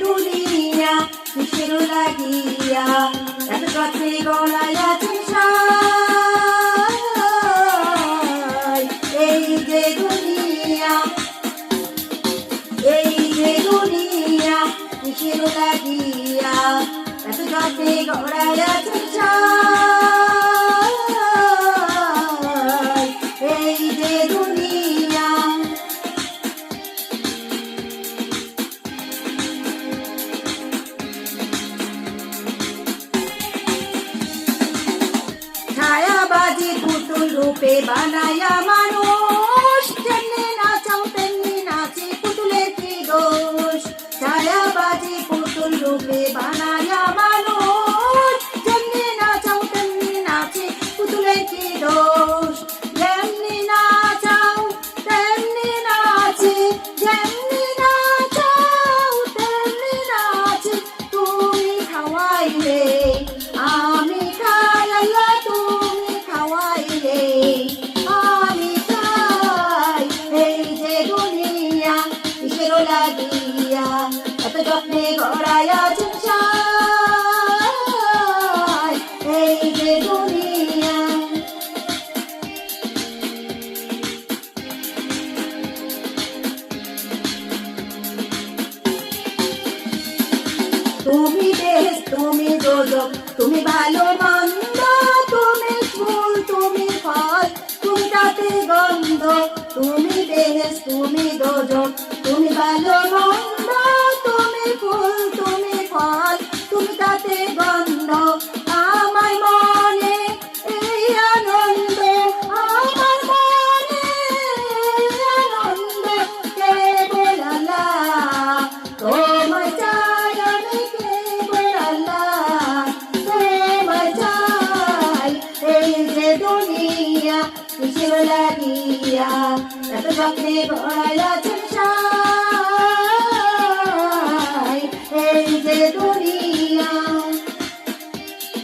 দুনিয়া কিসের লাগিয়া এত যত্নে গড়াইয়াছেন সাই। এই যে দুনিয়া কিসের লাগিয়া এত যত্নে গড়াইয়াছেন সাই। এই যে দুনিয়া ছায়াবাজি পুতুল রূপে বানায়া মানুষ যেমনি নাচাও তেমনি নাচে পুতুলের কি দোষ। ছায়াবাজি পুতুল রূপে বানায়া মানুষ যেমনি নাচাও তেমনি নাচে পুতুলের কি দোষ। যেমনি নাচাও তেমনি নাচে, যেমনি নাচাও তেমনি নাচে, তুমি খাওয়াইলে আমি খাই, আল্লাহ তুমি খাওয়াইলে আমি খাই। এই যে দুনিয়া কিসের লাগিয়া এত যত্নে গড়াইয়াছেন সাই। এই যে দুনিয়া তুমি দেশ তুমি দোজক, তুমি ভালো মন্দ, তুমি ফুল তুমি ফল, তুমি তাতে গন্ধ। তুমি দেশ তুমি দোজক, তুমি ভালো মন্দ, তুমি ফুল তুমি ফল, তুমি তাতে গন্ধ। আমার মনে এই আনন্দ, আমার মনে এই আনন্দ, কেবল আল্লাহ তোমায় চাই, আমি কেবল আল্লাহ তোমায় চাই। এই যে দুনিয়া কিসের লাগিয়া এত যত্নে গড়াইয়াছেন